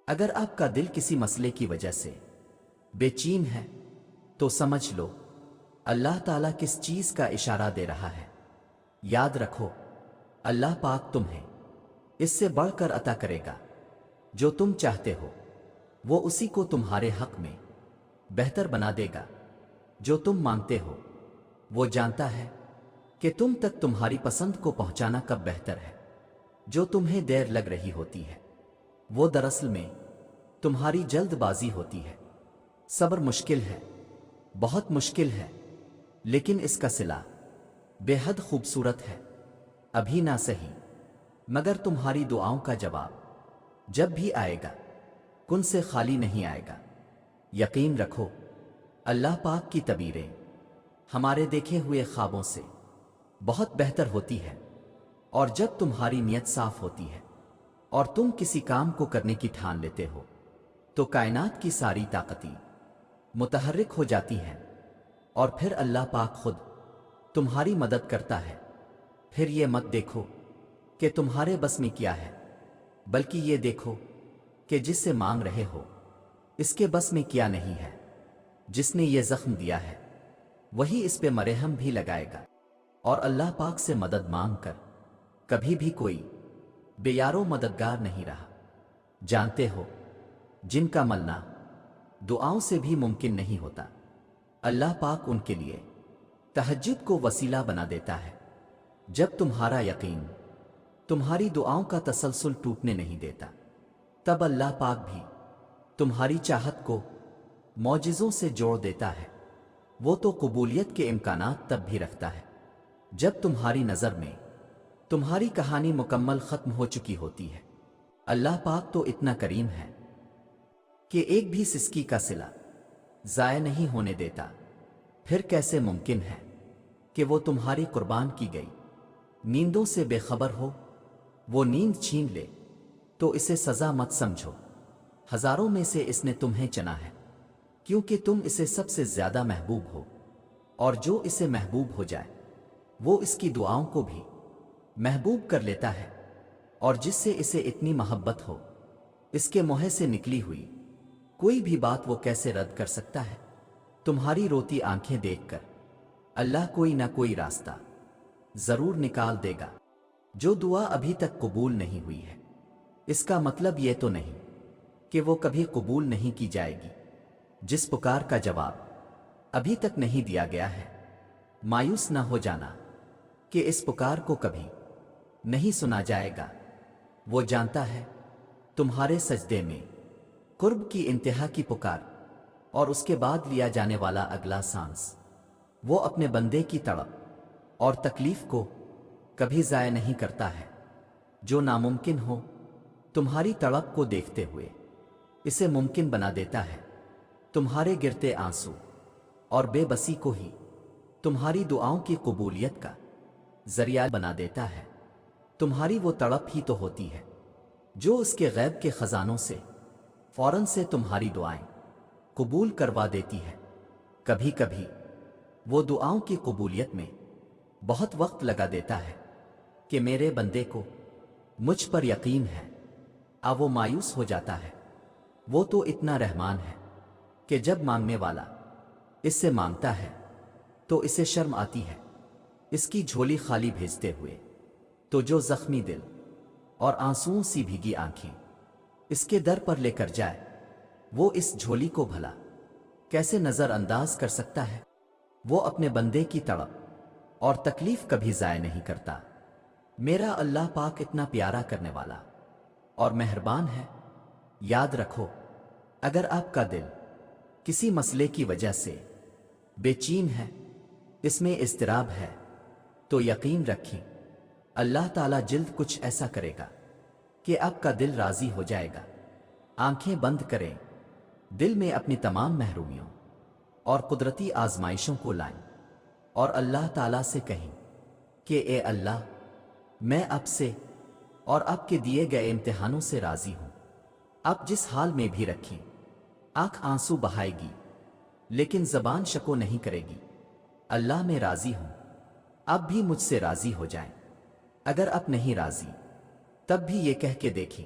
اگر آپ کا دل کسی مسئلے کی وجہ سے بے چین ہے تو سمجھ لو اللہ تعالیٰ کس چیز کا اشارہ دے رہا ہے۔ یاد رکھو، اللہ پاک تمہیں اس سے بڑھ کر عطا کرے گا جو تم چاہتے ہو، وہ اسی کو تمہارے حق میں بہتر بنا دے گا جو تم مانگتے ہو۔ وہ جانتا ہے کہ تم تک تمہاری پسند کو پہنچانا کب بہتر ہے۔ جو تمہیں دیر لگ رہی ہوتی ہے وہ دراصل میں تمہاری جلد بازی ہوتی ہے۔ صبر مشکل ہے، بہت مشکل ہے، لیکن اس کا صلہ بے حد خوبصورت ہے۔ ابھی نہ صحیح، مگر تمہاری دعاؤں کا جواب جب بھی آئے گا کن سے خالی نہیں آئے گا۔ یقین رکھو، اللہ پاک کی تدبیریں ہمارے دیکھے ہوئے خوابوں سے بہت بہتر ہوتی ہے، اور جب تمہاری نیت صاف ہوتی ہے اور تم کسی کام کو کرنے کی ٹھان لیتے ہو تو کائنات کی ساری طاقتیں متحرک ہو جاتی ہیں، اور پھر اللہ پاک خود تمہاری مدد کرتا ہے۔ پھر یہ مت دیکھو کہ تمہارے بس میں کیا ہے، بلکہ یہ دیکھو کہ جس سے مانگ رہے ہو اس کے بس میں کیا نہیں ہے۔ جس نے یہ زخم دیا ہے وہی اس پہ مرہم بھی لگائے گا، اور اللہ پاک سے مدد مانگ کر کبھی بھی کوئی بے یارو مددگار نہیں رہا۔ جانتے ہو، جن کا ملنا دعاؤں سے بھی ممکن نہیں ہوتا، اللہ پاک ان کے لیے تہجد کو وسیلہ بنا دیتا ہے۔ جب تمہارا یقین تمہاری دعاؤں کا تسلسل ٹوٹنے نہیں دیتا، تب اللہ پاک بھی تمہاری چاہت کو معجزوں سے جوڑ دیتا ہے۔ وہ تو قبولیت کے امکانات تب بھی رکھتا ہے جب تمہاری نظر میں تمہاری کہانی مکمل ختم ہو چکی ہوتی ہے۔ اللہ پاک تو اتنا کریم ہے کہ ایک بھی سسکی کا صلہ ضائع نہیں ہونے دیتا۔ پھر کیسے ممکن ہے کہ وہ تمہاری قربان کی گئی نیندوں سے بے خبر ہو؟ وہ نیند چھین لے تو اسے سزا مت سمجھو، ہزاروں میں سے اس نے تمہیں چنا ہے کیونکہ تم اسے سب سے زیادہ محبوب ہو، اور جو اسے محبوب ہو جائے وہ اس کی دعاؤں کو بھی محبوب کر لیتا ہے، اور جس سے اسے اتنی محبت ہو اس کے منہ سے نکلی ہوئی کوئی بھی بات وہ کیسے رد کر سکتا ہے؟ تمہاری روتی آنکھیں دیکھ کر اللہ کوئی نہ کوئی راستہ ضرور نکال دے گا۔ جو دعا ابھی تک قبول نہیں ہوئی ہے اس کا مطلب یہ تو نہیں کہ وہ کبھی قبول نہیں کی جائے گی۔ جس پکار کا جواب ابھی تک نہیں دیا گیا ہے، مایوس نہ ہو جانا کہ اس پکار کو کبھی نہیں سنا جائے گا۔ وہ جانتا ہے تمہارے سجدے میں قرب کی انتہا کی پکار اور اس کے بعد لیا جانے والا اگلا سانس۔ وہ اپنے بندے کی تڑپ اور تکلیف کو کبھی ضائع نہیں کرتا ہے۔ جو ناممکن ہو تمہاری تڑپ کو دیکھتے ہوئے اسے ممکن بنا دیتا ہے۔ تمہارے گرتے آنسو اور بے بسی کو ہی تمہاری دعاؤں کی قبولیت کا ذریعہ بنا دیتا ہے۔ تمہاری وہ تڑپ ہی تو ہوتی ہے جو اس کے غیب کے خزانوں سے فوراً سے تمہاری دعائیں قبول کروا دیتی ہے۔ کبھی کبھی وہ دعاؤں کی قبولیت میں بہت وقت لگا دیتا ہے کہ میرے بندے کو مجھ پر یقین ہے، وہ مایوس ہو جاتا ہے۔ وہ تو اتنا رحمان ہے کہ جب مانگنے والا اس سے مانگتا ہے تو اسے شرم آتی ہے اس کی جھولی خالی بھیجتے ہوئے۔ تو جو زخمی دل اور آنسوؤں سی بھیگی آنکھیں اس کے در پر لے کر جائے، وہ اس جھولی کو بھلا کیسے نظر انداز کر سکتا ہے؟ وہ اپنے بندے کی تڑپ اور تکلیف کبھی ضائع نہیں کرتا۔ میرا اللہ پاک اتنا پیارا کرنے والا اور مہربان ہے۔ یاد رکھو، اگر آپ کا دل کسی مسئلے کی وجہ سے بے چین ہے، اس میں اضطراب ہے، تو یقین رکھیں اللہ تعالیٰ جلد کچھ ایسا کرے گا کہ آپ کا دل راضی ہو جائے گا۔ آنکھیں بند کریں، دل میں اپنی تمام محرومیوں اور قدرتی آزمائشوں کو لائیں اور اللہ تعالیٰ سے کہیں کہ اے اللہ، میں آپ سے اور آپ کے دیے گئے امتحانوں سے راضی ہوں۔ آپ جس حال میں بھی رکھیں، آنکھ آنسو بہائے گی لیکن زبان شکو نہیں کرے گی۔ اللہ میں راضی ہوں، آپ بھی مجھ سے راضی ہو جائیں۔ اگر آپ نہیں راضی تب بھی یہ کہہ کے دیکھیں